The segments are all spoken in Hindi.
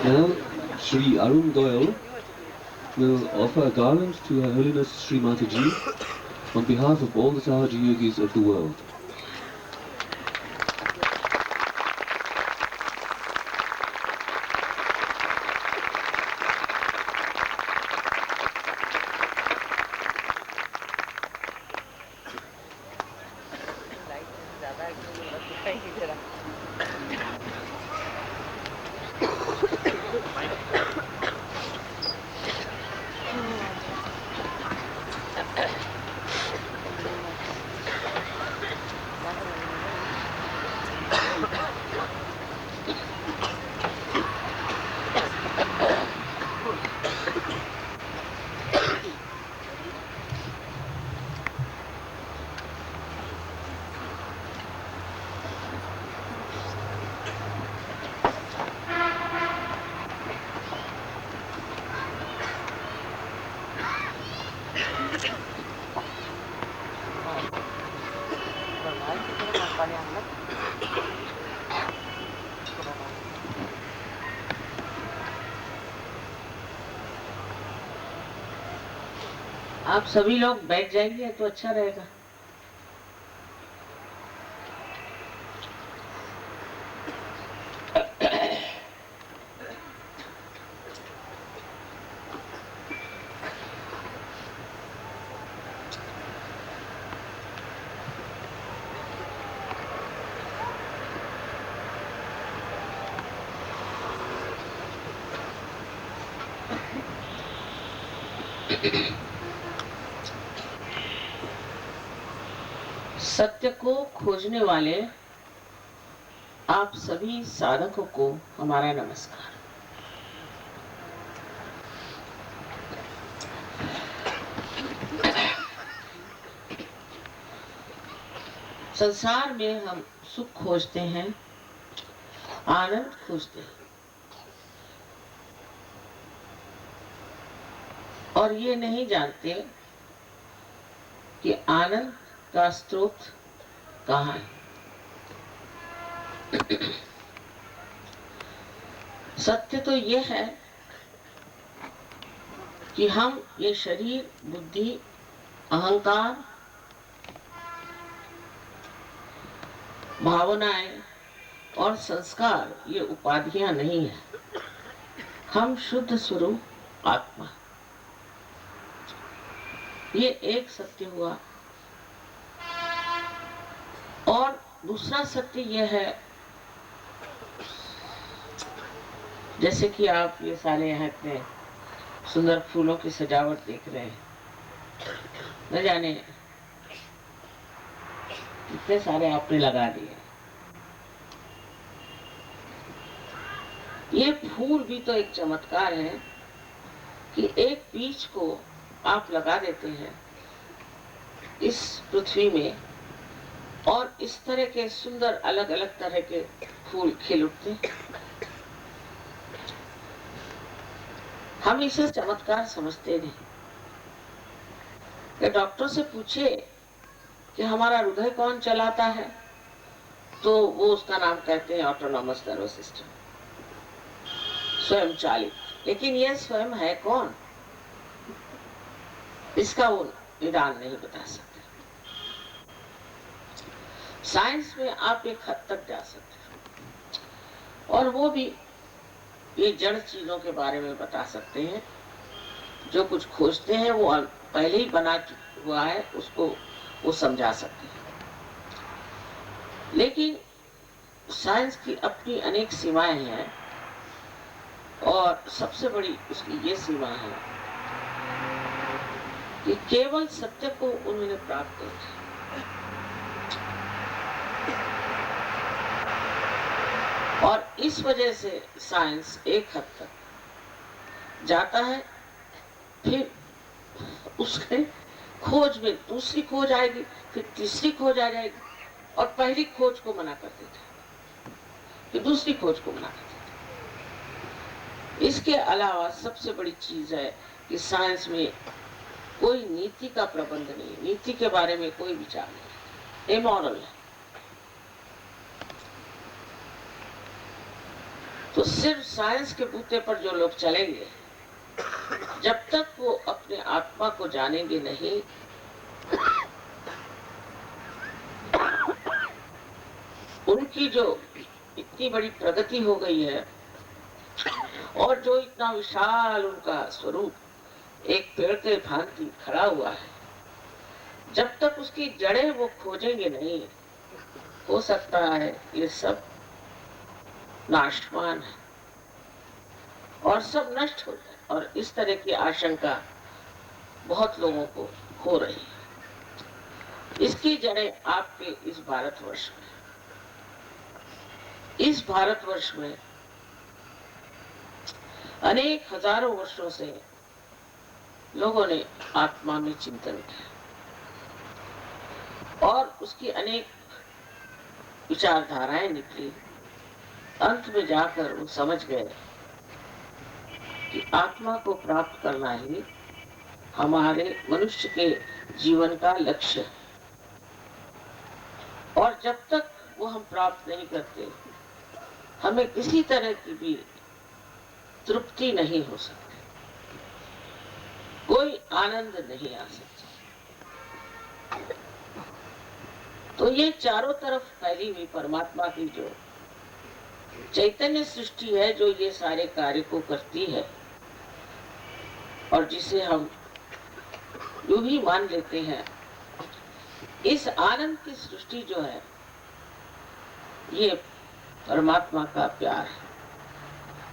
Now, Sri Arun Goyal will offer a garland to Her Holiness Sri Mataji on behalf of all the Sahaja Yogis of the world. आप सभी लोग बैठ जाएंगे तो अच्छा रहेगा। सत्य को खोजने वाले आप सभी साधकों को हमारा नमस्कार। संसार में हम सुख खोजते हैं, आनंद खोजते हैं, और ये नहीं जानते कि आनंद का स्रोत कहाँ है। सत्य तो ये है कि हम ये शरीर, बुद्धि, अहंकार, भावनाएं और संस्कार ये उपाधियां नहीं है। हम शुद्ध स्वरूप आत्मा। ये एक सत्य हुआ। और दूसरा सत्य यह है, जैसे कि आप ये सारे यहाँ इतने सुंदर फूलों की सजावट देख रहे हैं, न जाने कितने सारे आपने लगा दिए। ये फूल भी तो एक चमत्कार है कि एक बीज को आप लगा देते हैं इस पृथ्वी में, और इस तरह के सुंदर अलग अलग तरह के फूल खिल उठते। हम इसे चमत्कार समझते नहीं। कि डॉक्टर से पूछे कि हमारा हृदय कौन चलाता है, तो वो उसका नाम कहते हैं ऑटोनॉमस नर्वस सिस्टम, स्वयं चालित। लेकिन यह स्वयं है कौन, इसका वो निदान नहीं बता सकते। साइंस में आप एक हद तक जा सकते हैं, और वो भी ये जड़ चीजों के बारे में बता सकते हैं। जो कुछ खोजते हैं वो पहले ही बना हुआ है, उसको वो समझा सकते हैं। लेकिन साइंस की अपनी अनेक सीमाएं हैं, और सबसे बड़ी उसकी ये सीमा है कि केवल सत्य को उन्होंने प्राप्त किया। और इस वजह से साइंस एक हद तक जाता है, फिर उसके खोज में दूसरी खोज आएगी, फिर तीसरी खोज आ जाएगी, और पहली खोज को मना कर देता है, फिर दूसरी खोज को मना कर देता है। इसके अलावा सबसे बड़ी चीज है कि साइंस में कोई नीति का प्रबंध नहीं, नीति के बारे में कोई विचार नहीं, इमोरल है। तो सिर्फ साइंस के बूते पर जो लोग चलेंगे, जब तक वो अपने आत्मा को जानेंगे नहीं, उनकी जो इतनी बड़ी प्रगति हो गई है और जो इतना विशाल उनका स्वरूप एक पेड़ के भांति खड़ा हुआ है, जब तक उसकी जड़ें वो खोजेंगे नहीं, हो सकता है ये सब नाशवान है और सब नष्ट हो जाए। और इस तरह की आशंका बहुत लोगों को हो रही है। इसकी जड़ें आपके इस भारतवर्ष में, इस भारतवर्ष में अनेक हजारों वर्षों से लोगों ने आत्मा में चिंतन किया और उसकी अनेक विचारधाराएं निकली। अंत में जाकर वो समझ गए कि आत्मा को प्राप्त करना ही हमारे मनुष्य के जीवन का लक्ष्य है और जब तक वो हम प्राप्त नहीं करते, हमें किसी तरह की भी तृप्ति नहीं हो सकती, कोई आनंद नहीं आ सकता। तो ये चारों तरफ फैली हुई परमात्मा की जो चैतन्य सृष्टि है, जो ये सारे कार्य को करती है और जिसे हम यूं ही मान लेते हैं, इस आनंद की सृष्टि जो है ये परमात्मा का प्यार है।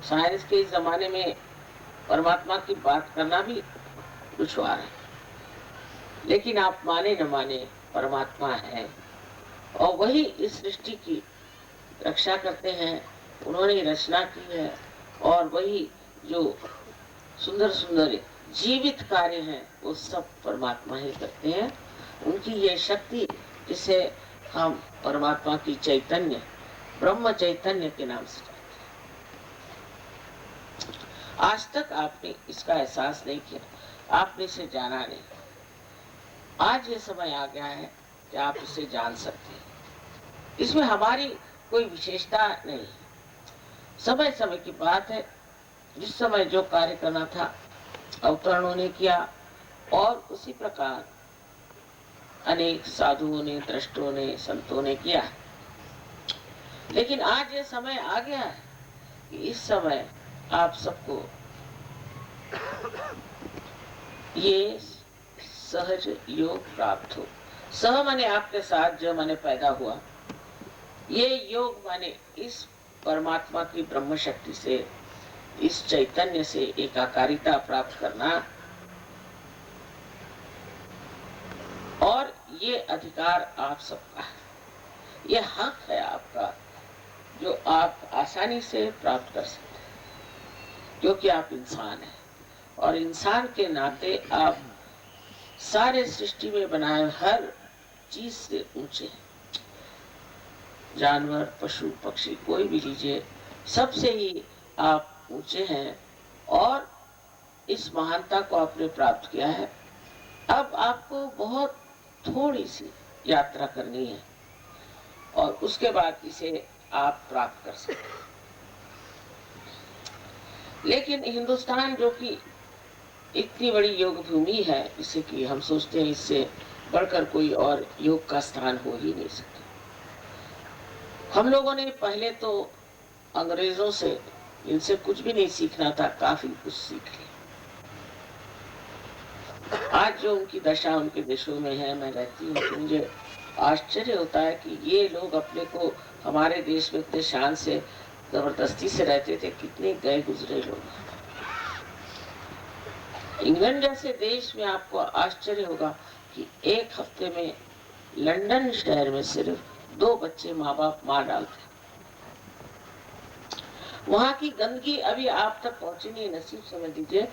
साइंस के इस जमाने में परमात्मा की बात करना भी दुश्वार है, लेकिन आप माने न माने परमात्मा है और वही इस सृष्टि की रक्षा करते हैं। उन्होंने रचना की है और वही जो सुंदर सुंदर जीवित कार्य हैं वो सब परमात्मा ही करते हैं। उनकी ये शक्ति, जिसे हम परमात्मा की चैतन्य, ब्रह्म चैतन्य के नाम से जानते हैं। आज तक आपने इसका एहसास नहीं किया, आपने इसे जाना नहीं। आज ये समय आ गया है कि आप इसे जान सकते हैं। इसमें हमारी कोई विशेषता नहीं, समय समय की बात है। जिस समय जो कार्य करना था अवतरणों ने किया और उसी प्रकार अनेक साधुओं ने, दृष्टों ने, संतों ने किया। लेकिन आज ये समय आ गया है कि इस समय आप सबको ये सहज योग प्राप्त हो। सह माने आपके साथ, जो माने पैदा हुआ, ये योग माने इस परमात्मा की ब्रह्म शक्ति से, इस चैतन्य से एकाकारिता प्राप्त करना। और ये अधिकार आप सबका है, ये हक है आपका, जो आप आसानी से प्राप्त कर सकते हैं, क्योंकि आप इंसान हैं और इंसान के नाते आप सारे सृष्टि में बनाए हर चीज से ऊंचे हैं। जानवर, पशु, पक्षी, कोई भी लीजिए, सबसे ही आप ऊंचे हैं और इस महानता को आपने प्राप्त किया है। अब आपको बहुत थोड़ी सी यात्रा करनी है और उसके बाद इसे आप प्राप्त कर सकते हैं। लेकिन हिंदुस्तान, जो कि इतनी बड़ी योग भूमि है, इसे कि हम सोचते हैं इससे बढ़कर कोई और योग का स्थान हो ही नहीं सकता। हम लोगों ने पहले तो अंग्रेजों से, इनसे कुछ भी नहीं सीखना था, काफी कुछ सीख लिया। आज जो उनकी दशा उनके देशों में है, मैं रहती हूँ तो मुझे आश्चर्य होता है कि ये लोग अपने को, हमारे देश में इतने शान से, जबरदस्ती से रहते थे, कितने गए गुजरे लोग। इंग्लैंड जैसे देश में आपको आश्चर्य होगा कि एक हफ्ते में लंदन शहर में सिर्फ 2 बच्चे माँ बाप मार डालते। वहां की गंदगी अभी आप तक पहुंची नहीं, नसीब समझ लीजिए।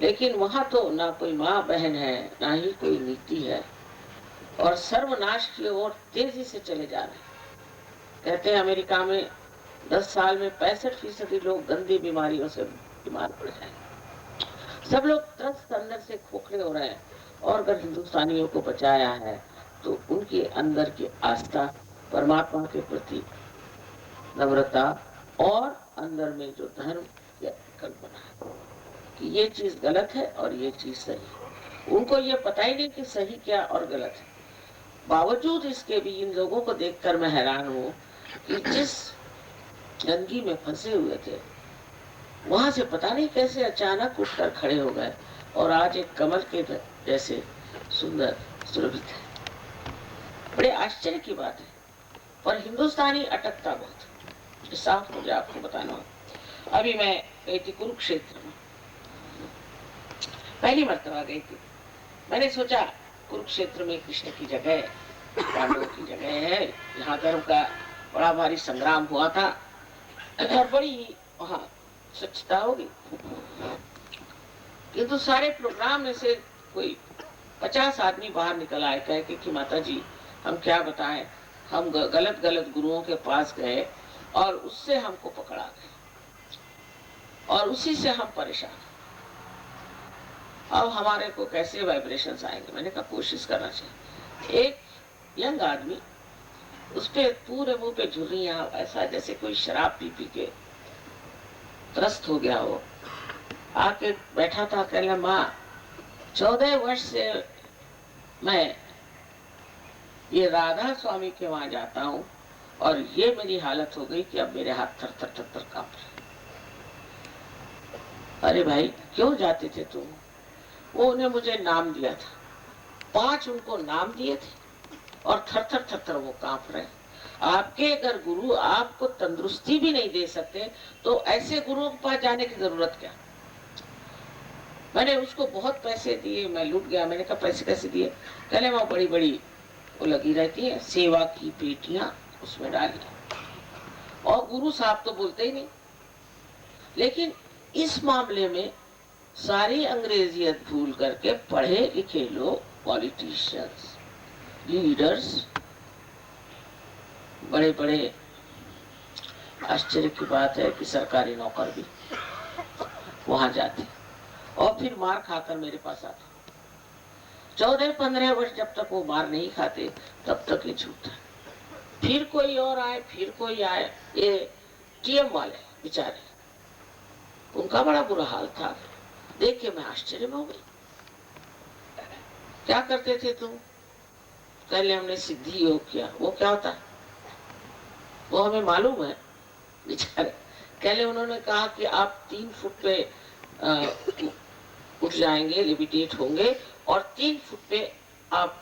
लेकिन वहां तो ना कोई माँ बहन है, ना ही कोई नीति है और सर्वनाश की ओर तेजी से चले जा रहे हैं। कहते हैं अमेरिका में 10 साल में 65% लोग गंदी बीमारियों से बीमार पड़ जाएंगे। सब लोग त्रस्त अंदर से खोखले हो रहे हैं और अगर हिंदुस्तानियों को बचाया है तो उनके अंदर की आस्था, परमात्मा के प्रति नम्रता और अंदर में जो धर्म या कल्पना है कि ये चीज गलत है और ये चीज सही है, उनको ये पता ही नहीं कि सही क्या और गलत है। बावजूद इसके भी इन लोगों को देखकर मैं हैरान हूँ कि जिस गंदगी में फंसे हुए थे वहां से पता नहीं कैसे अचानक उठकर खड़े हो गए और आज एक कमल के जैसे सुंदर सुरभित है। बड़े आश्चर्य की बात है, पर हिंदुस्तानी अटकता बहुत। ये साफ मुझे आपको बताना हो। अभी मैं गई थी कुरुक्षेत्र में, पहली मर्तबा गई थी। मैंने सोचा कुरुक्षेत्र में कृष्ण की जगह, पांडवों की जगह है, यहाँ धर्म का बड़ा भारी संग्राम हुआ था और बड़ी वहाँ स्वच्छता होगी। किंतु सारे प्रोग्राम में से कोई 50 आदमी बाहर निकल आए कह कि माता जी हम क्या बताएं, हम गलत गलत गुरुओं के पास गए और उससे हमको पकड़ा गया और उसी से हम परेशान। अब हमारे को कैसे वाइब्रेशंस आएंगे। मैंने कहा कोशिश करना चाहिए। एक यंग आदमी, उस पे पूरे मुंह पे झुर्रियां, ऐसा जैसे कोई शराब पी पी के त्रस्त हो गया हो, आके बैठा था। कहने माँ 14 वर्ष से मैं ये राधा स्वामी के वहां जाता हूँ और ये मेरी हालत हो गई कि अब मेरे हाथ थर थर थर थर कांप रहे। अरे भाई क्यों जाते थे तुम? वो उन्हें मुझे नाम दिया था, 5 उनको नाम दिए थे और थर थर थर थर वो कांप रहे। आपके अगर गुरु आपको तंदुरुस्ती भी नहीं दे सकते तो ऐसे गुरुओं के पास जाने की जरूरत क्या? मैंने उसको बहुत पैसे दिए, मैं लूट गया। मैंने कहा पैसे कैसे दिए? कहले वहां बड़ी बड़ी वो लगी रहती है सेवा की पेटियां, उसमें डाली। और गुरु साहब तो बोलते ही नहीं। लेकिन इस मामले में सारी अंग्रेजियत भूल करके पढ़े लिखे लोग, पॉलिटिशियंस, लीडर्स, बड़े बड़े, आश्चर्य की बात है कि सरकारी नौकर भी वहां जाते और फिर मार खाकर मेरे पास आते। 14-15 वर्ष जब तक वो मार नहीं खाते तब तक ये झूठ है। फिर कोई और आए, फिर कोई आए। ये टीएम वाले बेचारे, उनका बड़ा बुरा हाल था। देख के मैं आश्चर्य में हो गई। क्या करते थे तुम? पहले हमने सिद्धि योग किया। वो क्या होता है वो हमें मालूम है बेचारे। पहले उन्होंने कहा कि आप 3 फुट पे उठ जाएंगे, लिविटेट होंगे और 3 फुट पे आप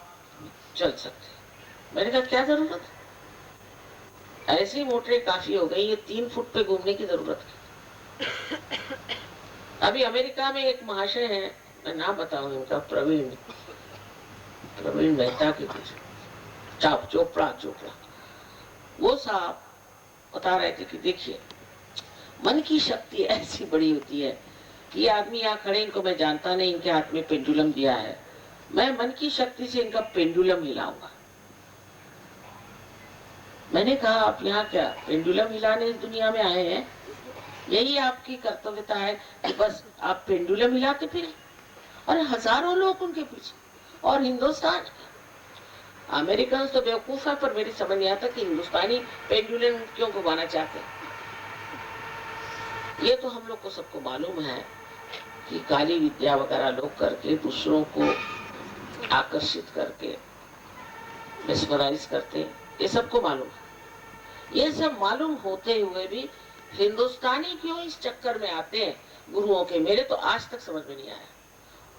चल सकते। मैंने कहा क्या जरूरत है, ऐसी मोटरें काफी हो गई, ये 3 फुट पे घूमने की जरूरत है। अभी अमेरिका में एक महाशय है, मैं नाम बताऊं इनका, प्रवीण मेहता के कुछ चोपड़ा। वो साहब बता रहे थे कि देखिए मन की शक्ति ऐसी बड़ी होती है कि ये आदमी यहाँ खड़े, इनको मैं जानता नहीं, इनके हाथ में पेंडुलम दिया है, मैं मन की शक्ति से इनका पेंडुलम हिलाऊंगा। मैंने कहा आप यहाँ क्या पेंडुलम हिलाने इस दुनिया में आए हैं? यही आपकी कर्तव्यता है कि बस आप पेंडुलम हिलाते फिर। और हजारों लोग उनके पीछे। और हिंदुस्तान, अमेरिकन तो बेवकूफ है, पर मेरी समझ नहीं आता कि हिंदुस्तानी पेंडुलम क्यों घुमाना चाहते हैं। ये तो हम लोग को सबको मालूम है कि काली विद्या वगैरह लोग करके दूसरों को आकर्षित करके मेस्मराइज करते, ये सबको मालूम है। ये सब मालूम होते हुए भी हिंदुस्तानी क्यों इस चक्कर में आते हैं गुरुओं के, मेरे तो आज तक समझ में नहीं आया।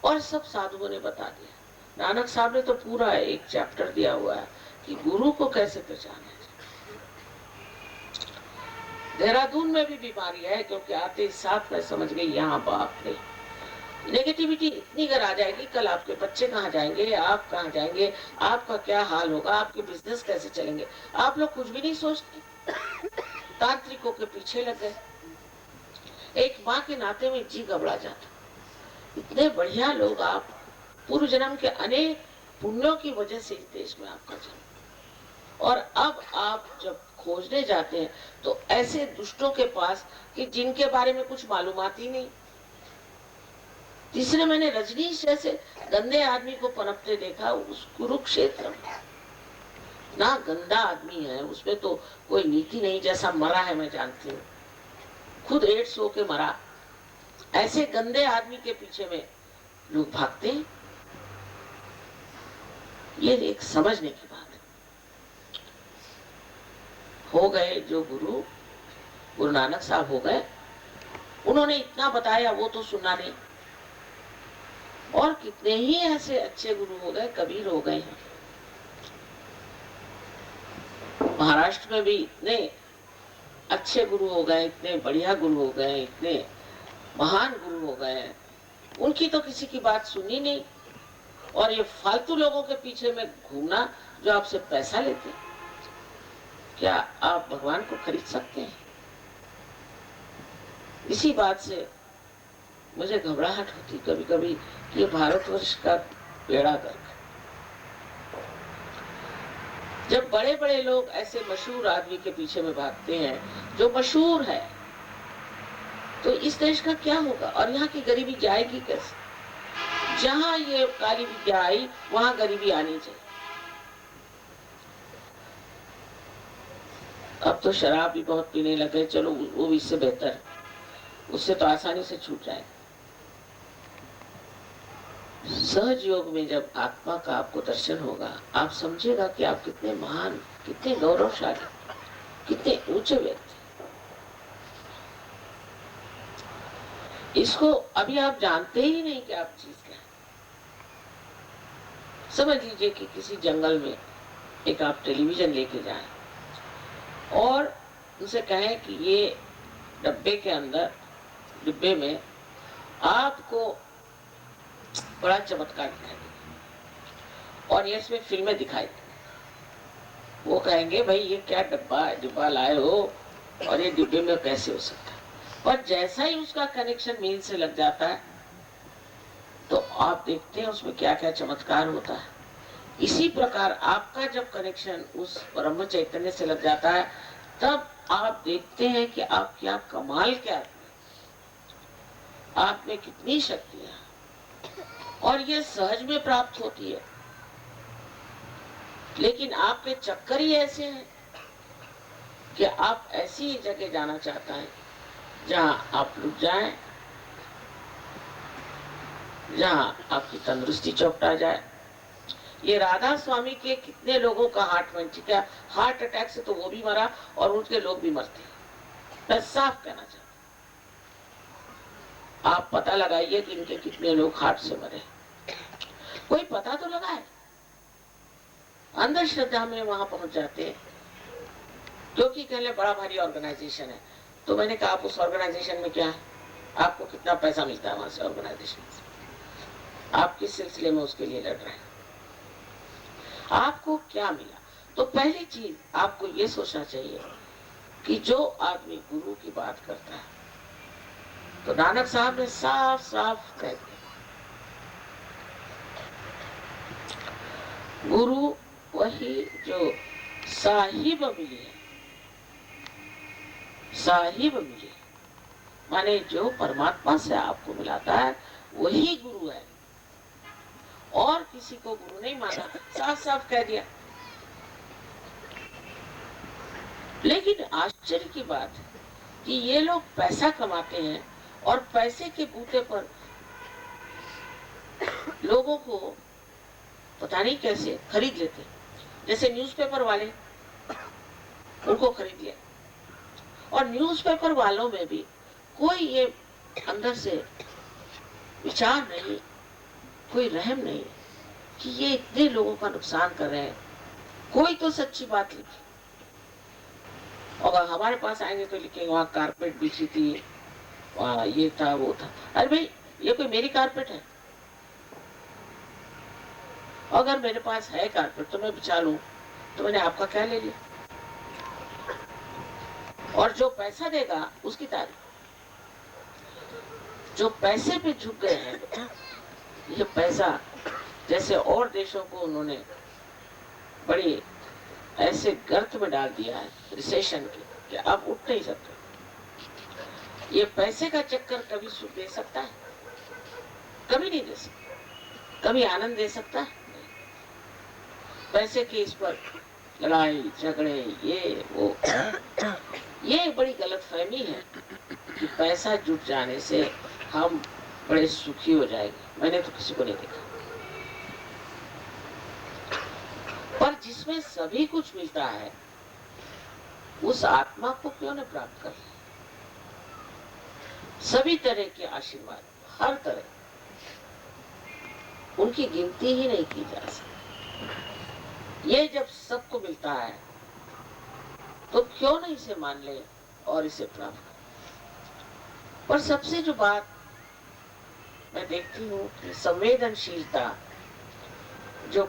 और सब साधुओं ने बता दिया। नानक साहब ने तो पूरा एक चैप्टर दिया हुआ है कि गुरु को कैसे पहचाना। देहरादून में भी बीमारी है, क्योंकि आते साथ में समझ गई यहाँ बाप रे, नेगेटिविटी इतनी कर आ जाएगी, कल आपके बच्चे कहाँ जाएंगे, आप कहाँ जाएंगे, आपका क्या हाल होगा, आपके बिजनेस कैसे चलेंगे। आप लोग कुछ भी नहीं सोचते, तांत्रिकों के पीछे लग गए। एक माँ के नाते में जी घबरा जाता। इतने बढ़िया लोग आप, पूर्व जन्म के अनेक पुण्यों की वजह से इस देश में आपका जन्म, और अब आप जब खोजने जाते हैं तो ऐसे दुष्टों के पास कि जिनके बारे में कुछ मालूमात ही नहीं। तीसरे मैंने रजनीश जैसे गंदे आदमी को पनपते देखा उस कुरुक्षेत्र में। ना गंदा आदमी है, उसमें तो कोई नीति नहीं, जैसा मरा है मैं जानती हूँ। खुद एड्स होके मरा। ऐसे गंदे आदमी के पीछे में लोग भागते हैं। ये एक समझने की बात है। हो गए जो गुरु नानक साहब हो गए, उन्होंने इतना बताया, वो तो सुनना नहीं। और कितने ही ऐसे अच्छे गुरु हो गए, कबीर हो गए हैं। महाराष्ट्र में भी इतने अच्छे गुरु हो गए, इतने बढ़िया गुरु हो गए, इतने महान गुरु हो गए, उनकी तो किसी की बात सुनी नहीं। और ये फालतू लोगों के पीछे में घूमना जो आपसे पैसा लेते हैं, क्या आप भगवान को खरीद सकते हैं? इसी बात से मुझे घबराहट होती कभी कभी कि ये भारतवर्ष का बेड़ा गर्क। जब बड़े बड़े लोग ऐसे मशहूर आदमी के पीछे में भागते हैं जो मशहूर है, तो इस देश का क्या होगा? और यहाँ की गरीबी जाएगी कैसे? जहां ये काली विद्या आई वहां गरीबी आनी चाहिए। अब तो शराब भी बहुत पीने लगे, चलो वो भी इससे बेहतर है, उससे तो आसानी से छूट जाए। सहज योग में जब आत्मा का आपको दर्शन होगा, आप समझेगा कि आप कितने महान, कितने गौरवशाली, कितने ऊंचे व्यक्ति। इसको अभी आप जानते ही नहीं कि आप चीज क्या है। समझ लीजिए कि किसी जंगल में एक आप टेलीविजन लेके जाएं और उनसे कहें कि ये डिब्बे में आपको बड़ा चमत्कार दिखाई देगा और ये इसमें फिल्में दिखाई देंगी। वो कहेंगे भाई ये क्या डिब्बा लाए हो और ये डिब्बे में कैसे हो सकता है? पर जैसा ही उसका कनेक्शन मेन से लग जाता है तो आप देखते हैं उसमें क्या क्या चमत्कार होता है। इसी प्रकार आपका जब कनेक्शन उस ब्रह्म चैतन्य से लग जाता है, तब आप देखते हैं कि आप क्या कमाल क्या आप में कितनी शक्तियां, और ये सहज में प्राप्त होती है। लेकिन आपके चक्कर ही ऐसे हैं कि आप ऐसी जगह जाना चाहता है जहां आप रुक जाएं, जहां आपकी तंदुरुस्ती चौपटा जाए। ये राधा स्वामी के कितने लोगों का हार्ट अटैक से तो वो भी मरा और उनके लोग भी मरते हैं। मैं साफ कहना चाहता हूं, आप पता लगाइए कि इनके कितने लोग हार्ट से मरे। कोई पता तो लगाए। अंधश्रद्धा में वहां पहुंच जाते हैं क्योंकि कहले बड़ा भारी ऑर्गेनाइजेशन है। तो मैंने कहा आप उस ऑर्गेनाइजेशन में क्या है, आपको कितना पैसा मिलता है वहां से, ऑर्गेनाइजेशन से, आप किस सिलसिले में उसके लिए लड़ रहे हैं, आपको क्या मिला? तो पहली चीज आपको ये सोचना चाहिए कि जो आदमी गुरु की बात करता है, तो नानक साहब ने साफ साफ कह दिया, गुरु वही जो साहिब मिले, साहिब मिले माने जो परमात्मा से आपको मिलाता है वही गुरु है, और किसी को गुरु नहीं माना। साफ साफ कह दिया। लेकिन आश्चर्य की बात है कि ये लोग पैसा कमाते हैं और पैसे के बूते पर लोगों को पता नहीं कैसे खरीद लेते हैं। जैसे न्यूज़पेपर वाले, उनको खरीद लिया, और न्यूज़पेपर वालों में भी कोई ये अंदर से विचार नहीं, कोई रहम नहीं कि ये इतने लोगों का नुकसान कर रहे हैं। कोई तो सच्ची बात लिखी, और हमारे पास आएंगे तो लिखेंगे वहां कारपेट बिछी थी, वहां ये था वो था। अरे भाई ये कोई मेरी कारपेट है? अगर मेरे पास है कारपेट तो मैं बिछा लूं, तो मैंने आपका क्या ले लिया? और जो पैसा देगा उसकी तारीफ। जो पैसे पे झुक गए हैं, ये पैसा जैसे और देशों को उन्होंने बड़ी ऐसे गर्त में डाल दिया है रिसेशन के, कि अब उठ नहीं सकते। ये पैसे का चक्कर कभी सुख दे सकता है? कभी नहीं दे सकता। कभी आनंद दे सकता है? पैसे के इस पर लड़ाई झगड़े ये वो, ये बड़ी गलत फहमी है कि पैसा जुट जाने से हम बड़े सुखी हो जाएंगे। मैंने तो किसी को नहीं देखा। पर जिसमें सभी कुछ मिलता है उस आत्मा को क्यों न प्राप्त कर ले? सभी तरह के आशीर्वाद, हर तरह, उनकी गिनती ही नहीं की जा सकती। ये जब सबको मिलता है तो क्यों न इसे मान ले और इसे प्राप्त कर। पर सबसे जो बात मैं देखती हूँ कि संवेदनशीलता जो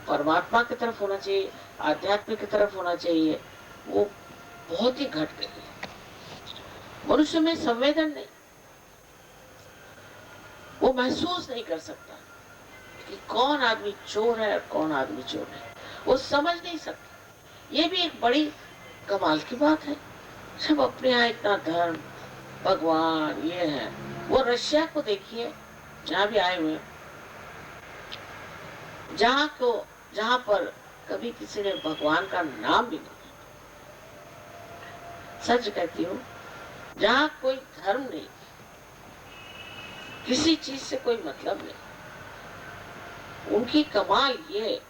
परमात्मा की तरफ होना चाहिए, आध्यात्म की तरफ होना चाहिए, वो बहुत ही घट गई है। मनुष्य में संवेदन नहीं, वो महसूस नहीं कर सकता कि कौन आदमी चोर है और कौन आदमी चोर है, वो समझ नहीं सकता। ये भी एक बड़ी कमाल की बात है। सब अपने यहाँ इतना धर्म, भगवान, ये है। वो रशिया को देखिए, जहाँ भी आए हुए, जहाँ पर कभी किसी ने भगवान का नाम भी नहीं, सच कहती हूँ, जहाँ कोई धर्म नहीं, किसी चीज से कोई मतलब नहीं, उनकी कमाल ये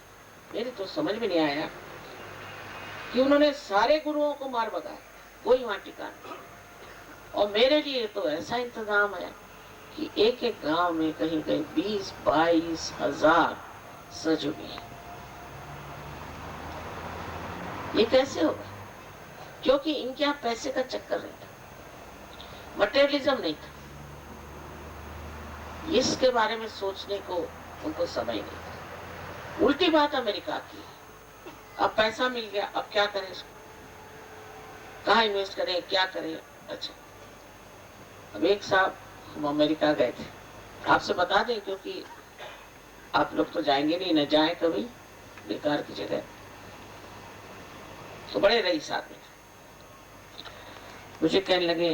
मेरी तो समझ में नहीं आया कि उन्होंने सारे गुरुओं को मार भगाया, कोई वहां टिका नहीं। और मेरे लिए तो ऐसा इंतजाम है कि एक एक गांव में कहीं कहीं 20-22 हजार सजोगी है। ये कैसे होगा? क्योंकि इनके यहाँ पैसे का चक्कर नहीं था, मटेरियलिज्म नहीं था, इसके बारे में सोचने को उनको समय नहीं था। उल्टी बात अमेरिका की, अब पैसा मिल गया, अब क्या करें इसको, कहाँ इन्वेस्ट करें, क्या करें। अच्छा, अब एक साहब हम अमेरिका गए थे, आपसे बता दें क्योंकि आप लोग तो जाएंगे नहीं, न जाए कभी बेकार की जगह। तो बड़े रईस आदमी थे, मुझे कहने लगे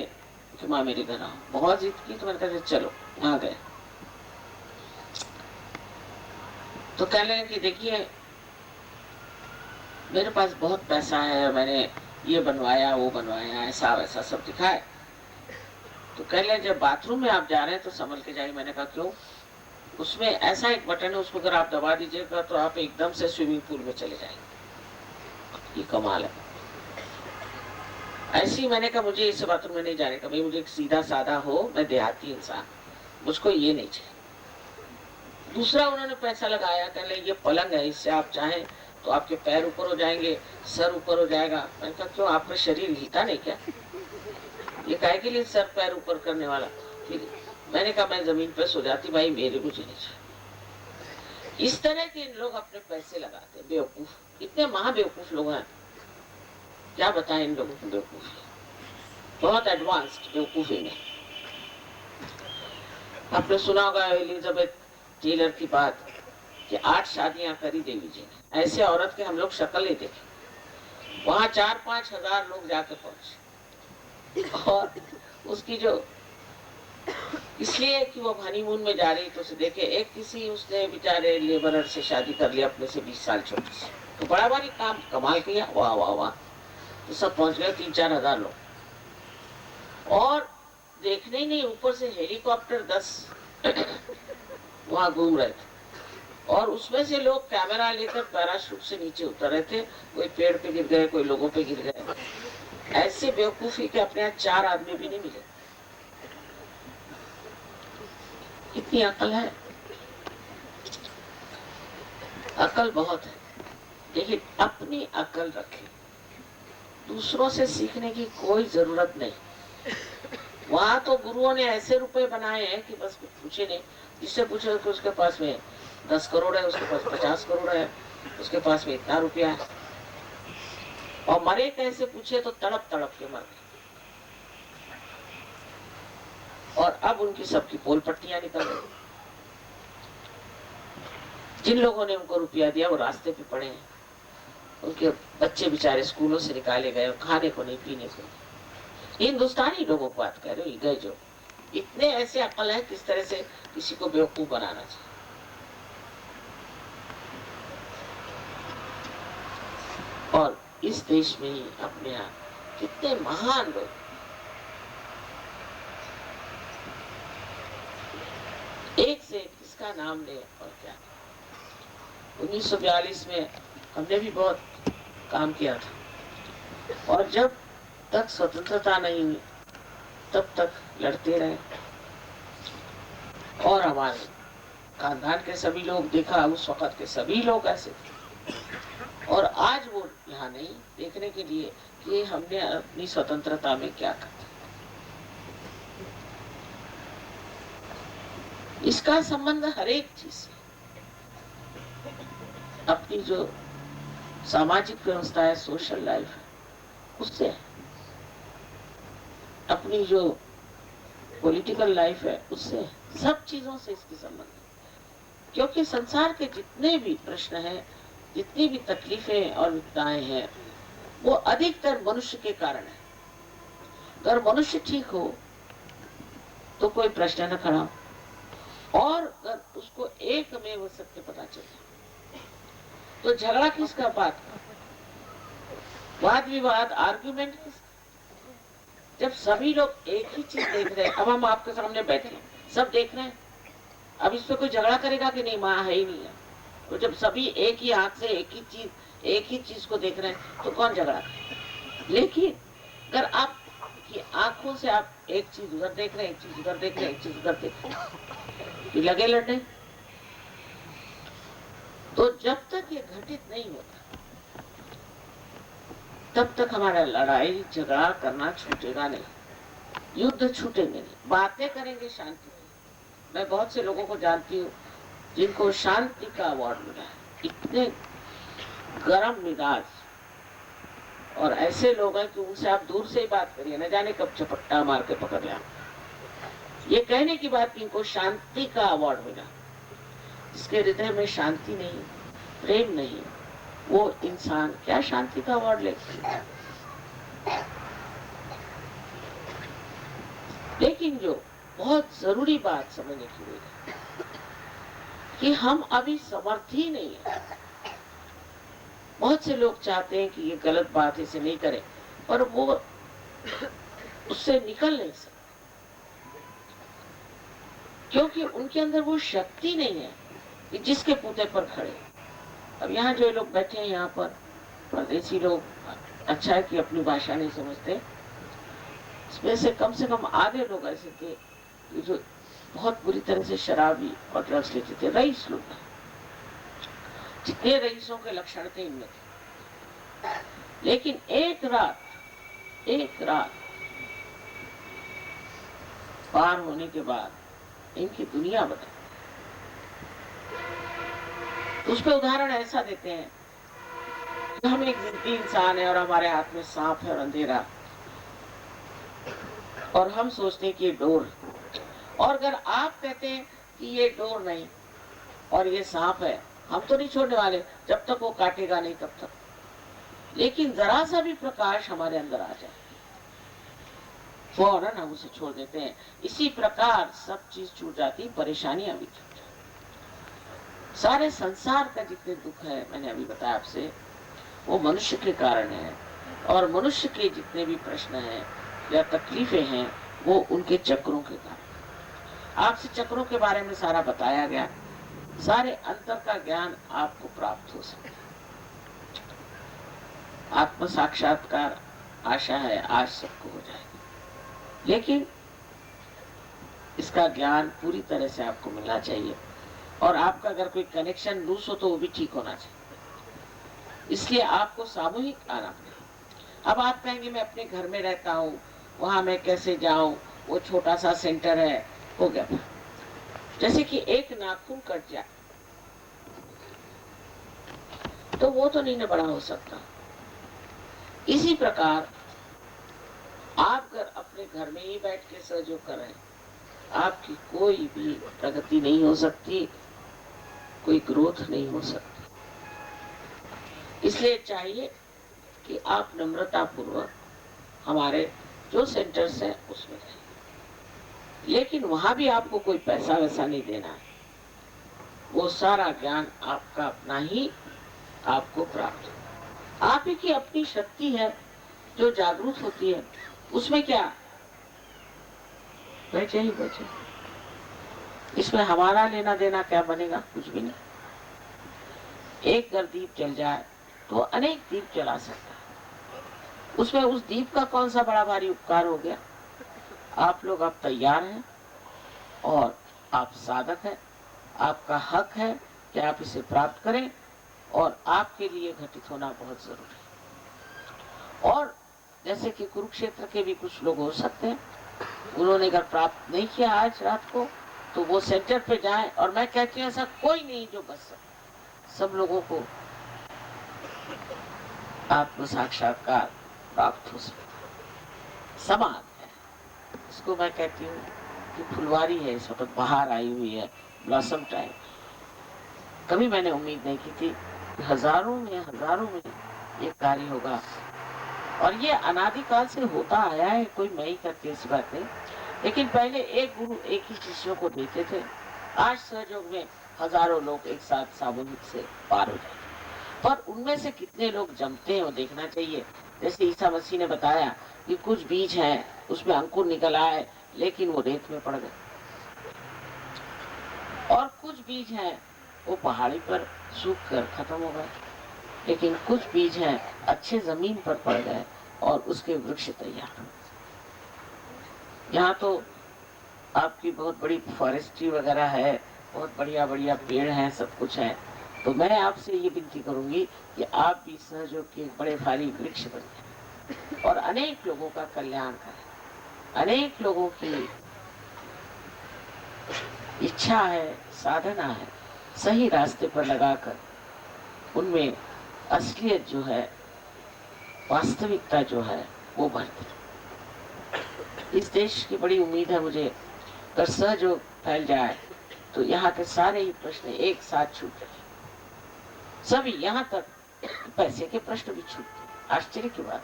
कि माँ मेरे घर आओ। बहुत जिद की तो मैंने कहा चलो, वहां गए। तो कहने लगे कि देखिए मेरे पास बहुत पैसा है, मैंने ये बनवाया, वो बनवाया, ऐसा वैसा सब दिखाया। तो कहने लगे जब बाथरूम में आप जा रहे हैं तो संभल के जाइए। मैंने कहा क्यों? उसमें ऐसा एक बटन है, उसको अगर आप दबा दीजिएगा तो आप एकदम से स्विमिंग पूल में चले जाएंगे। ये कमाल है। ऐसी मैंने कहा मुझे इस बाथरूम में नहीं जाने का, भाई मुझे एक सीधा साधा हो, मैं देहाती इंसान, मुझको ये नहीं चाहिए। दूसरा उन्होंने पैसा लगाया, कहने ये पलंग है, इससे आप चाहें तो आपके पैर ऊपर हो जाएंगे, सर ऊपर हो जाएगा। मैंने कहा क्यों, आपका शरीर हिलता नहीं क्या? ये काहे के लिए सर पैर ऊपर करने वाला? फिर मैंने कहा मैं जमीन पर सो जाती, भाई मेरे मुझे नहीं चाहिए। इस तरह के इन लोग अपने पैसे लगाते, बेवकूफ, इतने महाबेवकूफ लोग हैं, क्या बताएं इन लोगों की बेवकूफी, बहुत एडवांस्ड बेवकूफी में। आपने सुना होगा एलिजाबेथ टेलर की बात कि 8 शादियां करी देवी जी ने। ऐसे औरत के हम लोग शक्ल नहीं देखे। वहां 4-5 हजार लोग जाके पहुंचे, और उसकी जो, इसलिए कि वो हनीमून में जा रही तो उसे देखे, एक किसी उसने बेचारे लेबरर से शादी कर लिया, अपने से 20 साल छोटे से, तो बड़ा भारी काम, कमाल किया, वाह वाह वाह। तो सब पहुंच गए 3-4 हजार लोग, और देखने ही नहीं, ऊपर से हेलीकॉप्टर 10 वहां घूम रहे थे, और उसमें से लोग कैमरा लेकर पैराशूट से नीचे उतर रहे थे, कोई पेड़ पे गिर गए, कोई लोगों पे गिर गए। ऐसे बेवकूफी के अपने यहाँ 4 आदमी भी नहीं मिले। कितनी अकल है, अकल बहुत है, लेकिन अपनी अकल रखें, दूसरों से सीखने की कोई जरूरत नहीं। वहां तो गुरुओं ने ऐसे रुपए बनाए हैं कि बस पूछे नहीं, जिससे पूछे तो उसके पास में 10 करोड़ है, उसके पास 50 करोड़ है, उसके पास में इतना रुपया है, और मरे कैसे पूछे तो तड़प तड़प के मर गए। और अब उनकी सबकी पोल पट्टियां निकल गई। जिन लोगों ने उनको रुपया दिया वो रास्ते पे पड़े हैं, उनके बच्चे बेचारे स्कूलों से निकाले गए, खाने को नहीं, पीने को नहीं। हिंदुस्तानी लोगों को बात कर रहे हो, गए जो इतने ऐसे अकल है किस तरह से किसी को बेवकूफ बनाना चाहिए। और इस देश में ही अपने यहाँ कितने महान लोग, एक से किसका नाम ले और क्या। 1942 में हमने भी बहुत काम किया था और जब तक स्वतंत्रता नहीं हुई तब तक लड़ते रहे और हमारे खानदान के सभी लोग, देखा उस वक्त के सभी लोग ऐसे थे और आज वो यहाँ नहीं देखने के लिए कि हमने अपनी स्वतंत्रता में क्या कर। इसका संबंध हर एक चीज से, अपनी जो सामाजिक व्यवस्था है, सोशल लाइफ है, उससे है। अपनी जो पॉलिटिकल लाइफ है उससे है। सब चीजों से इसकी संबंध है, क्योंकि संसार के जितने भी प्रश्न हैं, जितनी भी तकलीफें और विपदाएं हैं, वो अधिकतर मनुष्य के कारण है। अगर मनुष्य ठीक हो तो कोई प्रश्न न खड़ा हो, और अगर उसको एक में वो सत्य पता चले तो झगड़ा किसका, बात का वाद विवाद, आर्ग्यूमेंट किसका। जब सभी लोग एक ही चीज देख रहे हैं, अब हम आपके सामने बैठे हैं, सब देख रहे हैं, अब इस पे कोई झगड़ा करेगा कि नहीं, माँ है ही नहीं है। तो जब सभी एक ही हाथ से एक ही चीज को देख रहे हैं तो कौन झगड़ा करेगा। लेकिन अगर आप की आंखों से आप एक चीज उधर देख रहे हैं, एक चीज उधर देख रहे हैं, एक चीज उधर देख रहे हैं, लगे लड़ने। तो जब तक ये घटित नहीं होता तब तक हमारा लड़ाई झगड़ा करना छूटेगा नहीं, युद्ध छूटेंगे नहीं। बातें करेंगे शांति की। मैं बहुत से लोगों को जानती हूँ जिनको शांति का अवार्ड मिला है, इतने गरम मिजाज, और ऐसे लोग हैं कि उनसे आप दूर से ही बात करिए, न जाने कब चपट्टा मार के पकड़ लिया। ये कहने की बात कि इनको शांति का अवार्ड मिला। जिसके हृदय में शांति नहीं, प्रेम नहीं, वो इंसान क्या शांति का अवार्ड लेगा। लेकिन जो बहुत जरूरी बात समझने की हुई है कि हम अभी समर्थ ही नहीं है। बहुत से लोग चाहते हैं कि ये गलत बात इसे नहीं करें, पर वो उससे निकल नहीं सकते, क्योंकि उनके अंदर वो शक्ति नहीं है कि जिसके पूते पर खड़े। अब यहाँ जो लोग बैठे हैं, यहाँ पर परदेसी लोग, अच्छा है कि अपनी भाषा नहीं समझते। इसमें से कम आधे लोग ऐसे थे जो बहुत बुरी तरह से शराबी और ड्रग्स लेते थे, रईस लोग। जितने रईसों के लक्षण थे इनमें थे। लेकिन एक रात पार होने के बाद इनकी दुनिया बदल। उस पर उदाहरण ऐसा देते हैं कि हम एक जिद्दी इंसान है और हमारे हाथ में सांप है और अंधेरा, और हम सोचते हैं कि ये डोर, और अगर आप कहते हैं कि ये डोर नहीं और ये सांप है, हम तो नहीं छोड़ने वाले जब तक वो काटेगा नहीं तब तक। लेकिन जरा सा भी प्रकाश हमारे अंदर आ जाए, फौरन हम उसे छोड़ देते हैं। इसी प्रकार सब चीज छूट जाती, परेशानियां भी छूट जाती। सारे संसार का जितने दुख है, मैंने अभी बताया आपसे, वो मनुष्य के कारण है, और मनुष्य के जितने भी प्रश्न हैं या तकलीफें हैं, वो उनके चक्रों के कारण। आपसे चक्रों के बारे में सारा बताया गया, सारे अंतर का ज्ञान आपको प्राप्त हो सकता है। आत्म साक्षात्कार आशा है आज सबको हो जाएगा, लेकिन इसका ज्ञान पूरी तरह से आपको मिलना चाहिए, और आपका अगर कोई कनेक्शन लूज हो तो वो भी ठीक होना चाहिए। इसलिए आपको सामूहिक आना पड़ेगा। अब आप कहेंगे मैं अपने घर में रहता हूँ, वहां मैं कैसे जाऊं, वो छोटा सा सेंटर है, हो गया। जैसे कि एक नाखून कट जाए तो वो तो नहीं न बड़ा हो सकता। इसी प्रकार आप अगर अपने घर में ही बैठ के सहयोग कर रहे हैं, आपकी कोई भी प्रगति नहीं हो सकती, कोई ग्रोथ नहीं हो सकती। इसलिए चाहिए कि आप नम्रता पूर्वक हमारे जो सेंटर्स हैं उसमें रहें, लेकिन वहां भी आपको कोई पैसा वैसा नहीं देना है। वो सारा ज्ञान आपका अपना ही आपको प्राप्त हो। आप ही की अपनी शक्ति है जो जागरूक होती है। उसमें क्या, बैठे ही बैठे, इसमें हमारा लेना देना क्या बनेगा? कुछ भी नहीं। एक अगर दीप जल जाए तो अनेक दीप जला सकता है। उसमें उस दीप का कौन सा बड़ा भारी उपकार हो गया? आप लोग अब तैयार हैं और आप साधक हैं, आपका हक है कि आप इसे प्राप्त करें और आपके लिए घटित होना बहुत जरूरी है। और जैसे कि कुरुक्षेत्र के भी कुछ लोग हो सकते हैं, उन्होंने अगर प्राप्त नहीं किया आज रात को, तो वो सेंटर पे जाएं। और मैं कहती हूँ ऐसा कोई नहीं जो बच सकता, सब लोगों को आत्म साक्षात्कार प्राप्त हो सकता। समान है, इसको मैं कहती हूँ कि फुलवारी है, इस वक्त बाहर आई हुई है, ब्लॉसम टाइम। कभी मैंने उम्मीद नहीं की थी कि हजारों में ये कार्य होगा। और ये अनादिकाल से होता आया है, कोई मैं ही करती ऐसी बात नहीं। लेकिन पहले एक गुरु एक ही शिष्यों को देते थे, आज सहयोग में हजारों लोग एक साथ सामूहिक से पार हो जाते। पर उनमें से कितने लोग जमते हैं वो देखना चाहिए। जैसे ईसा मसीह ने बताया कि कुछ बीज हैं, उसमें अंकुर निकल आए लेकिन वो रेत में पड़ गए, और कुछ बीज हैं वो पहाड़ी पर सूख कर खत्म हो गए, लेकिन कुछ बीज हैं अच्छे जमीन पर पड़ गए और उसके वृक्ष तैयार। यहाँ तो आपकी बहुत बड़ी फॉरेस्ट्री वगैरह है, बहुत बढ़िया बढ़िया पेड़ हैं, सब कुछ है। तो मैं आपसे ये विनती करूंगी कि आप भी सहयोग के बड़े भारी वृक्ष बन जाए और अनेक लोगों का कल्याण करें। अनेक लोगों की इच्छा है, साधना है, सही रास्ते पर लगाकर उनमें असलियत जो है, वास्तविकता जो है वो भरती। इस देश की बड़ी उम्मीद है मुझे, अगर सहयोग फैल जाए तो यहाँ के सारे ही प्रश्न एक साथ छूट जाए। सभी यहाँ तक पैसे के प्रश्न भी छूटते। आश्चर्य की बात,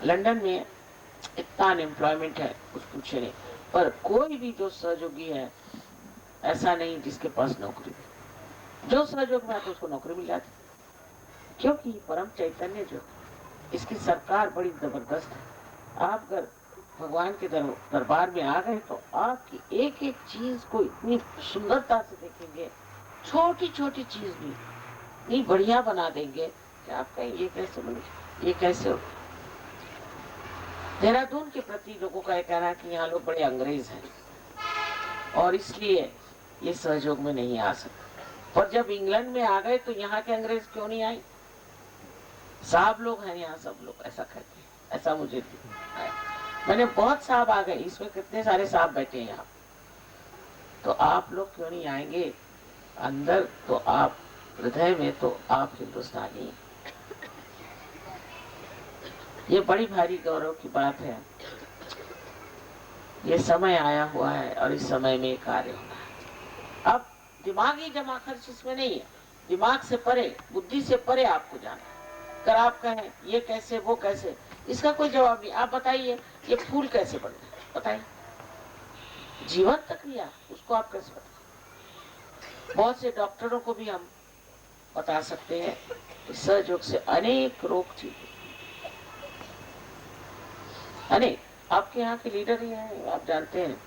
लंदन में इतना अनएम्प्लॉयमेंट है कुछ पूछे नहीं, पर कोई भी जो सहयोगी है ऐसा नहीं जिसके पास नौकरी। जो सहयोग में आता उसको नौकरी मिल जाती, क्योंकि परम चैतन्य जो इसकी सरकार बड़ी जबरदस्त है। आप अगर भगवान के दरबार में आ गए तो आपकी एक एक चीज को इतनी सुंदरता से देखेंगे, छोटी छोटी चीज भी इतनी बढ़िया बना देंगे कि आप कहें ये कैसे बने, ये कैसे हो। देहरादून के प्रति लोगों का कहना है कि यहाँ लोग बड़े अंग्रेज हैं और इसलिए ये सहयोग में नहीं आ सकते। पर जब इंग्लैंड में आ गए तो यहाँ के अंग्रेज क्यों नहीं आए? साहब लोग हैं यहाँ, सब लोग ऐसा कहते हैं, ऐसा मुझे है। मैंने बहुत साहब आ गए, इसमें कितने सारे साहब बैठे हैं यहाँ। तो आप लोग क्यों नहीं आएंगे अंदर? तो आप हृदय में तो आप हिंदुस्तानी हैं। ये बड़ी भारी गौरव की बात है। ये समय आया हुआ है और इस समय में कार्य होना है। अब दिमागी जमा खर्च इसमें नहीं है, दिमाग से परे, बुद्धि से परे आपको जाना है। अगर आप कहें ये कैसे वो कैसे, इसका कोई जवाब नहीं। आप बताइए ये फूल कैसे बढ़ता है, बताइए। जीवन प्रक्रिया उसको आप कैसे बताएं? बहुत से डॉक्टरों को भी हम बता सकते हैं कि सहयोग से अनेक रोग ठीक, अनेक। आपके यहाँ के लीडर ही हैं, आप जानते हैं,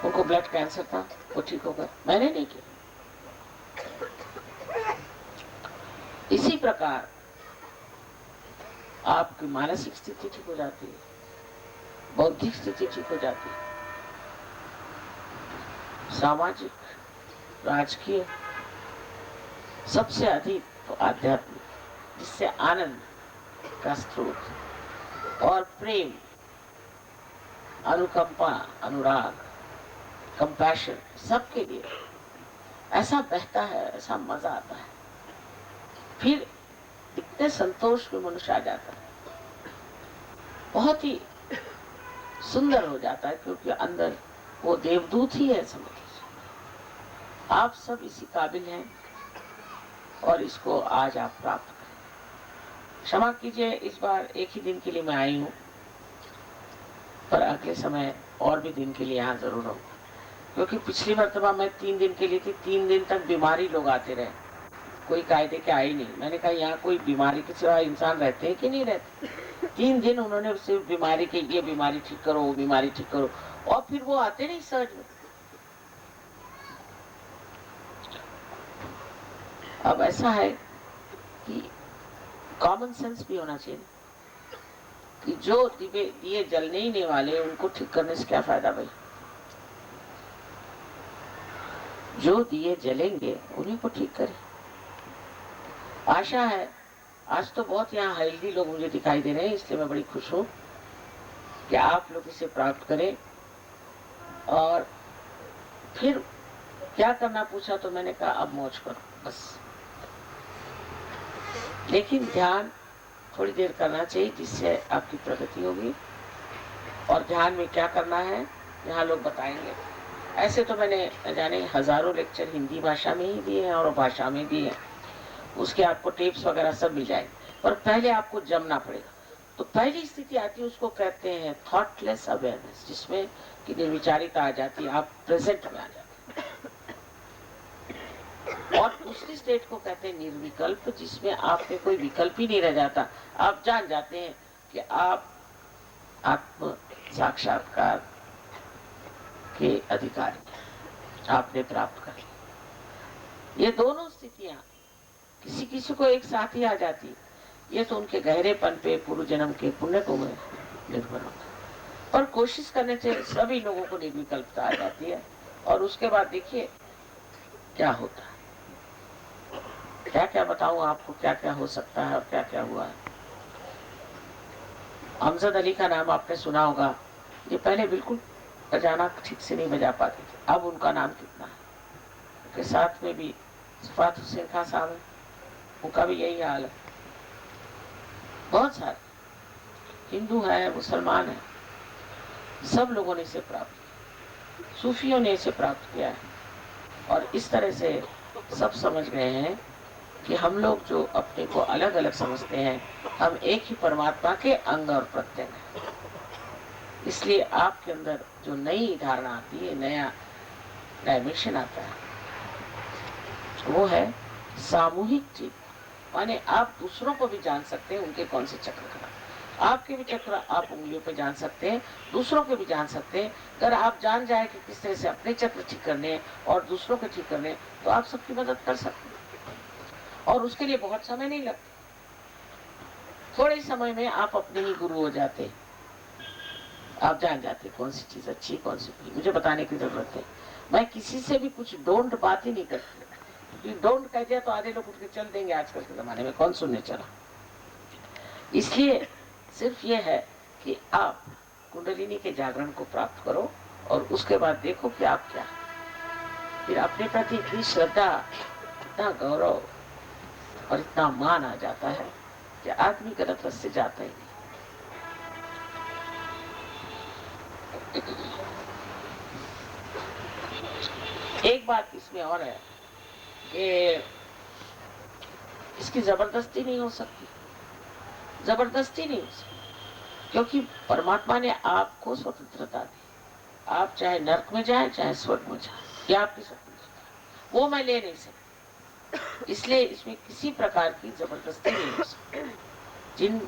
उनको ब्लड कैंसर था, वो ठीक हो गया, मैंने नहीं किया। इसी प्रकार आपकी मानसिक स्थिति ठीक हो जाती है, बौद्धिक स्थिति ठीक हो जाती है, सामाजिक, राजकीय, सबसे अधिक तो आध्यात्मिक, जिससे आनंद का स्रोत और प्रेम, अनुकंपा, अनुराग, कंपैशन सबके लिए ऐसा बहता है, ऐसा मजा आता है। फिर इतने संतोष में मनुष्य आ जाता है, बहुत ही सुंदर हो जाता है, क्योंकि अंदर वो देवदूत ही है। समझ लीजिए आप सब इसी काबिल हैं और इसको आज आप प्राप्त करें। क्षमा कीजिए, इस बार एक ही दिन के लिए मैं आई हूँ, पर अगले समय और भी दिन के लिए यहाँ जरूर रहूँगा, क्योंकि पिछली मर्तबा मैं 3 दिन के लिए थी, 3 दिन तक बीमारी लोग आते रहे, कोई कायदे के आई नहीं। मैंने कहा यहाँ कोई बीमारी के सिवा इंसान रहते हैं कि नहीं रहते? 3 दिन उन्होंने सिर्फ बीमारी के, ये बीमारी ठीक करो, वो बीमारी ठीक करो, और फिर वो आते नहीं सहज में। अब ऐसा है कि कॉमन सेंस भी होना चाहिए कि जो दिए जलने ही नहीं वाले उनको ठीक करने से क्या फायदा भाई। जो दिए जलेंगे उन्हीं को ठीक करें। आशा है आज तो बहुत यहाँ हेल्दी लोग मुझे दिखाई दे रहे हैं, इसलिए मैं बड़ी खुश हूँ कि आप लोग इसे प्राप्त करें। और फिर क्या करना पूछा तो मैंने कहा अब मौज करो बस, लेकिन ध्यान थोड़ी देर करना चाहिए जिससे आपकी प्रगति होगी। और ध्यान में क्या करना है यहाँ लोग बताएंगे। ऐसे तो मैंने जाने हजारों लेक्चर हिंदी भाषा में ही दिए हैं और भाषा में दिए हैं, उसके आपको टिप्स वगैरह सब मिल जाएंगे, पर पहले आपको जमना पड़ेगा। तो पहली स्थिति आती है उसको कहते हैं थॉटलेस अवेयरनेस, जिसमें कि निर्विचारिता आ जाती है, आप प्रेजेंट में आ जाते हैं। और दूसरी स्टेट को कहते हैं निर्विकल्प, जिसमें आप में कोई विकल्प ही नहीं रह जाता। आप जान जाते हैं कि आप आत्म साक्षात्कार के अधिकारी आपने प्राप्त कर लिया। ये दोनों स्थितियां किसी किसी को एक साथ ही आ जाती, ये तो उनके गहरेपन पे पूर्व जन्म के पुण्य को निर्भर होता है। और कोशिश करने से सभी लोगों को निर्विकल्पता आ जाती है। और उसके बाद देखिए क्या होता है, क्या क्या बताऊं आपको, क्या क्या हो सकता है और क्या क्या हुआ है। अमजद अली का नाम आपने सुना होगा, ये पहले बिल्कुल बजाना ठीक से नहीं बजा पाते थे, अब उनका नाम कितना है। उनके साथ में भी सफात हुसैन खान साहब है, उनका भी यही हाल है। बहुत सारे हिंदू है, मुसलमान है, सब लोगों ने इसे प्राप्त किया, सूफियों ने इसे प्राप्त किया है। और इस तरह से सब समझ गए हैं कि हम लोग जो अपने को अलग अलग समझते हैं, हम एक ही परमात्मा के अंग और प्रत्यंग हैं। इसलिए आपके अंदर जो नई धारणा आती है, नया डायमेंशन आता है, वो है सामूहिक चीज। माने आप दूसरों को भी जान सकते हैं, उनके कौन से चक्र खराब, आपके भी चक्र आप उंगलियों पे जान सकते हैं, दूसरों के भी जान सकते हैं। अगर आप जान जाए कि किस तरह से अपने चक्र ठीक करने हैं और दूसरों के ठीक करने हैं, तो आप सबकी मदद कर सकते हैं। और उसके लिए बहुत समय नहीं लगता, थोड़े समय में आप अपने ही गुरु हो जाते हैं। आप जान जाते कौन सी चीज अच्छी कौन सी बुरी, मुझे बताने की जरूरत है। मैं किसी से भी कुछ डोंट बात ही नहीं करती, डोंट कह दिया तो आधे लोग उठ के चल देंगे, आजकल के जमाने में कौन सुनने चला। इसलिए सिर्फ ये है कि आप कुंडलिनी के जागरण को प्राप्त करो और उसके बाद देखो कि आप क्या, फिर अपने प्रति इतनी श्रद्धा, इतना गौरव और इतना मान आ जाता है कि आदमी गलत रास्ते जाता ही नहीं। एक बात इसमें और है कि इसकी जबरदस्ती नहीं हो सकती, जबरदस्ती नहीं हो सकती, क्योंकि परमात्मा ने आपको स्वतंत्रता दी। आप चाहे नरक में जाए चाहे स्वर्ग में जाए, ये आपकी स्वतंत्रता, वो मैं ले नहीं सकती। इसलिए इसमें किसी प्रकार की जबरदस्ती नहीं हो सकती। जिन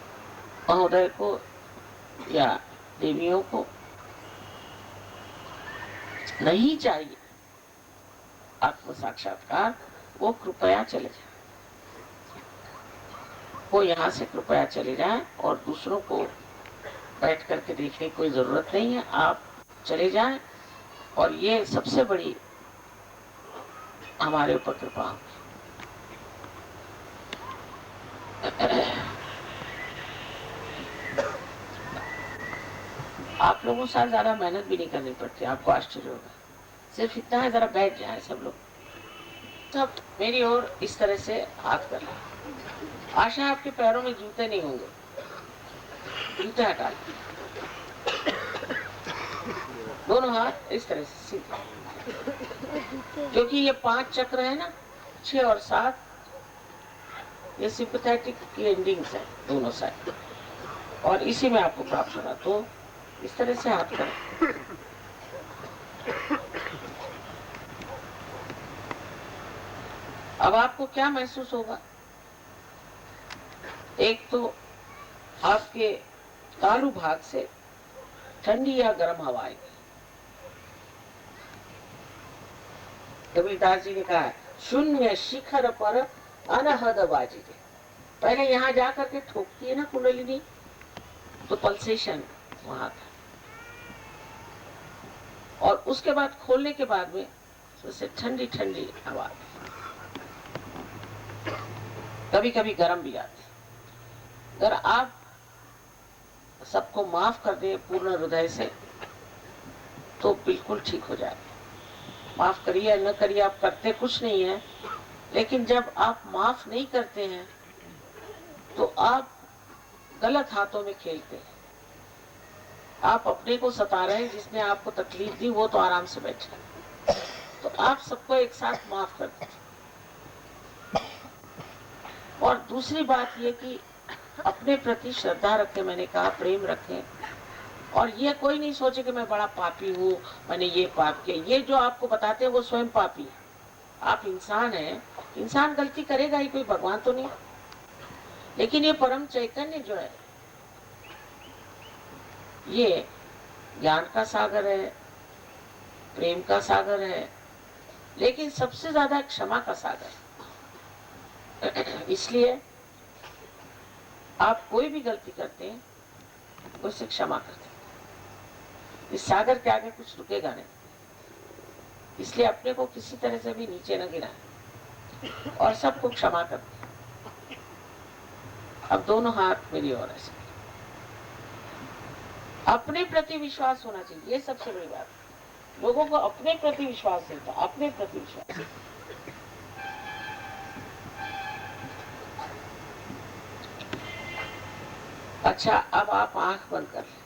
महोदय को या देवियों को नहीं चाहिए आत्म साक्षात्कार, वो कृपया चले जाए, वो यहाँ से कृपया चले जाए और दूसरों को बैठ करके देखने की कोई जरूरत नहीं है, आप चले जाएं। और ये सबसे बड़ी हमारे ऊपर कृपा होगी। आप लोगों से ज्यादा मेहनत भी नहीं करनी पड़ती, आपको आश्चर्य होगा। सिर्फ इतना है, जरा बैठ जाए सब लोग, सब मेरी ओर इस तरह से हाथ कर रहे। आशा है आपके पैरों में जूते नहीं होंगे, जूते हटा, दोनों हाथ इस तरह से सीधे, क्योंकि ये 5 चक्र है ना, 6 और 7, ये सिंपैथेटिक की एंडिंग्स है दोनों साइड, और इसी में आपको प्राप्त होगा। तो इस तरह से हाथ करें। अब आपको क्या महसूस होगा, एक तो आपके तालु भाग से ठंडी या गर्म हवा आएगी। कबीरदास जी ने कहा है, शून्य शिखर पर अनहद बाजिरे, पहले यहाँ जा करके ठोकती है ना कुंडलिनी, तो पल्सेशन वहां था, और उसके बाद खोलने के बाद में उससे ठंडी ठंडी आवाज, कभी कभी गर्म भी आती। अगर आप सबको माफ कर दे पूर्ण हृदय से तो बिल्कुल ठीक हो जाए। माफ करिए न करिए, आप करते कुछ नहीं है, लेकिन जब आप माफ नहीं करते हैं तो आप गलत हाथों में खेलते हैं। आप अपने को सता रहे हैं, जिसने आपको तकलीफ दी वो तो आराम से बैठे, तो आप सबको एक साथ माफ कर दीजिए। और दूसरी बात ये कि अपने प्रति श्रद्धा रखें, मैंने कहा प्रेम रखें, और ये कोई नहीं सोचे कि मैं बड़ा पापी हूँ, मैंने ये पाप किया। ये जो आपको बताते हैं वो स्वयं पापी है। आप इंसान हैं, इंसान गलती करेगा ही, कोई भगवान तो नहीं। लेकिन ये परम चैतन्य जो है, ये ज्ञान का सागर है, प्रेम का सागर है, लेकिन सबसे ज्यादा क्षमा का सागर है। इसलिए आप कोई भी गलती करते हैं उससे क्षमा करते हैं। इस सागर के आगे कुछ रुकेगा नहीं, इसलिए अपने को किसी तरह से भी नीचे न गिराएं और सबको क्षमा करते हैं। अब दोनों हाथ मेरी ओर ऐसे, अपने प्रति विश्वास होना चाहिए, ये सबसे बड़ी बात है। लोगों को अपने प्रति विश्वास है, तो अपने प्रति विश्वास। अच्छा, अब आप आंख बंद कर लें।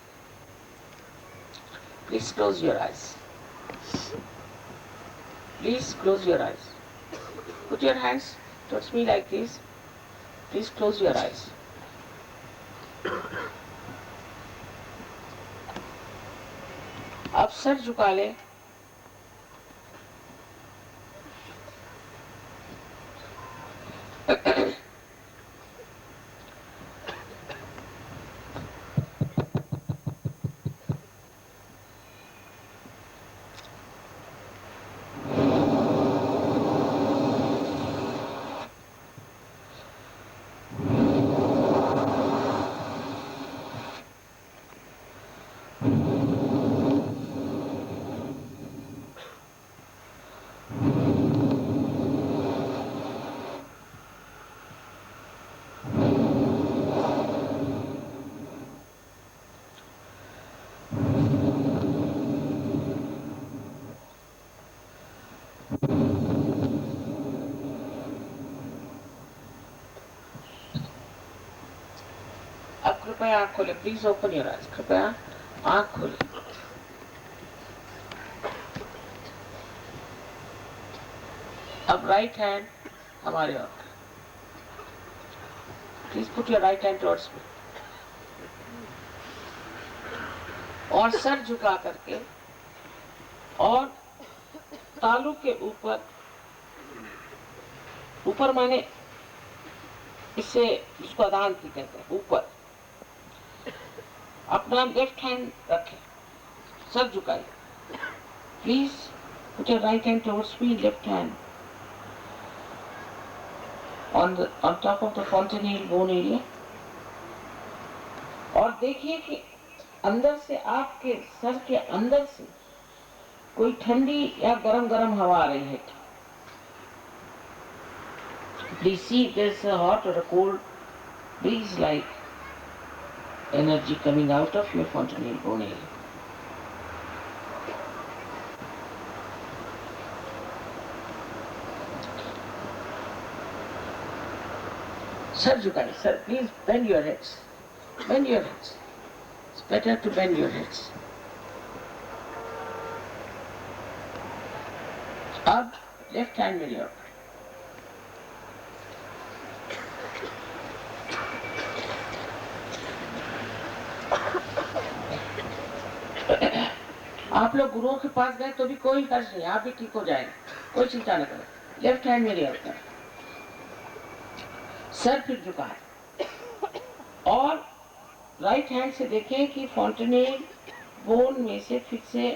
Please close your eyes, please close your eyes, put your hands towards me like this, please close your eyes. अब सर झुका ले, अब कृपया आंख खोले, प्लीज ओपन योर आईज, कृपया आंख खोले। अब राइट हैंड हमारे ओर, please put your right hand towards me, और सर झुका करके, और तालू के ऊपर, ऊपर माने इससे जिसको अदांती कहते हैं, ऊपर अपना लेफ्ट हैंड रखें, सर झुकाए। Please put your right hand towards me, left hand on top of the fontanelle bone area, और देखिए कि अंदर से, आपके सर के अंदर से कोई ठंडी या गरम गरम हवा आ रही है। Please see if there's a hot or a cold breeze like energy coming out of your fontanelle bone area. Sir, झुकाइए, sir, please bend your heads. Bend your heads. It's better to bend your heads. अब लेफ्ट हैंड मेरी ओर, आप लोग गुरुओं के पास गए तो भी कोई हर्ष नहीं, आप भी ठीक हो जाएंगे, कोई चिंता न करें। लेफ्ट हैंड मेरी ओर कर, सर फिर झुका, और राइट हैंड से देखें कि फॉन्टेनेल बोन में से फिर से,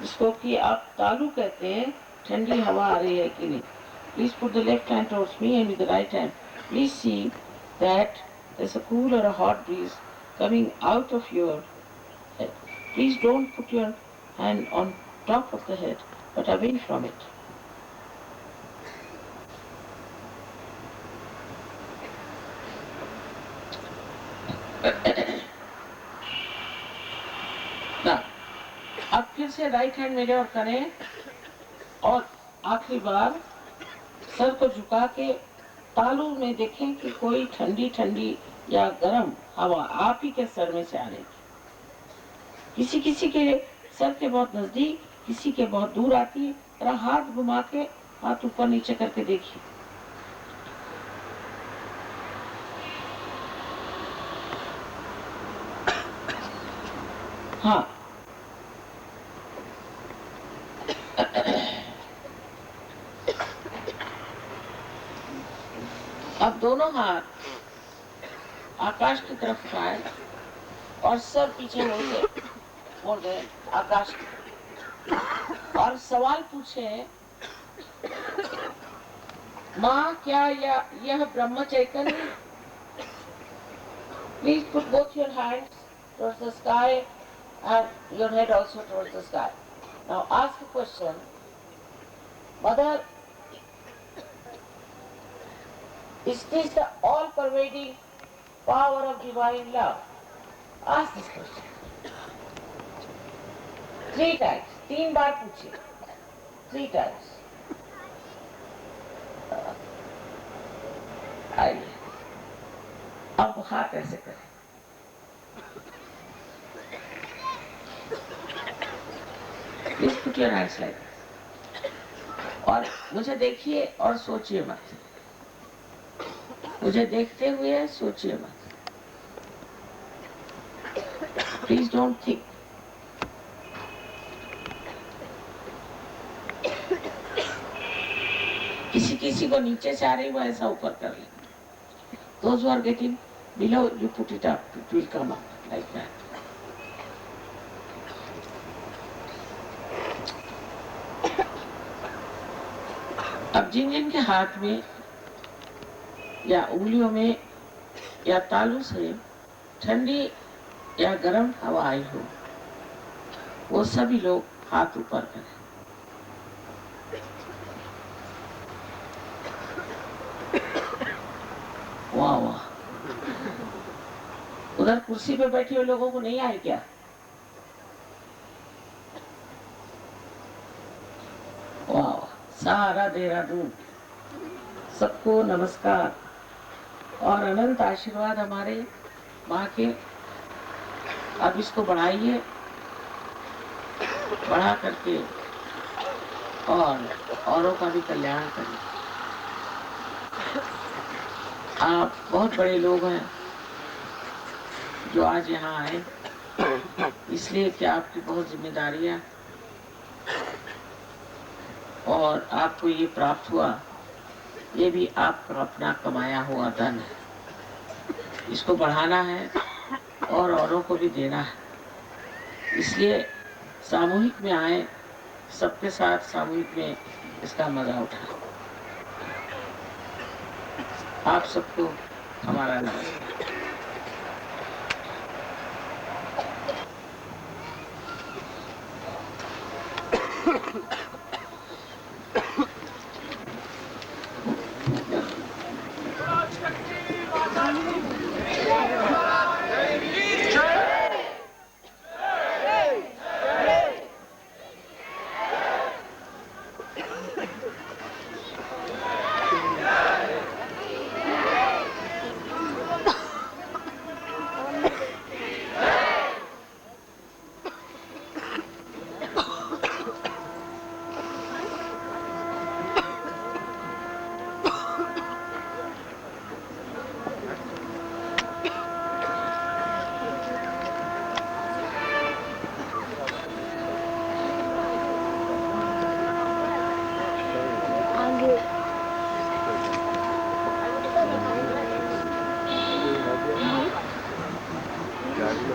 जिसको कि आप तालू कहते हैं, ठंडी हवा आ रही है कि नहीं। Please put the left hand towards me and with the right hand. Please see that there's a cool or a hot breeze coming out of your head. Please don't put your hand on top of the head, but away from it. Now, अब फिर से राइट हैंड मेरे और करें और आखिरी बार सर को झुका के तालू में देखें कि कोई ठंडी ठंडी या गर्म हवा आप ही के सर में से आ रही है। किसी किसी के सर के बहुत नजदीक, किसी के बहुत दूर आती है। जरा हाथ घुमा के हाथ ऊपर नीचे करके देखिए। हाँ, अब दोनों हाथ आकाश की तरफ उठाए और सर पीछे मोड़ दे आकाश की, और सवाल पूछे, माँ क्या यह ब्रह्म चैतन्य? Please put both your hands towards the sky and your head also towards the sky. Now ask a question. Mother, is this the all-pervading power of divine love? Ask this question. 3 times. 3 बार पूछिए. 3 times. आइए. अब हाथ ऐसे करें. Please put your hands like this. और मुझे देखिए और सोचिए मत. मुझे देखते हुए सोचिए मत. Please don't think. किसी किसी को नीचे से आ रही वो ऐसा ऊपर कर ले. Those who are getting below, you put it up. It will come up like that. अब जिन जिन के हाथ में या उंगलियों में या तालू से ठंडी या गर्म हवा आई हो, वो सभी लोग हाथ ऊपर करें. वाह वाह. उधर कुर्सी पे बैठे हुए लोगों को नहीं आए क्या? वाह. सारा देहरादून सबको नमस्कार और अनंत आशीर्वाद हमारे माँ के. अब इसको बढ़ाइए, बढ़ा करके और औरों का भी कल्याण करिए. आप बहुत बड़े लोग हैं जो आज यहाँ आए, इसलिए कि आपकी बहुत जिम्मेदारियाँ और आपको ये प्राप्त हुआ, ये भी आपका अपना कमाया हुआ धन है. इसको बढ़ाना है और औरों को भी देना है. इसलिए सामूहिक में आए, सबके साथ सामूहिक में इसका मजा उठाए. आप सबको हमारा नमस्कार.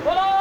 बोलो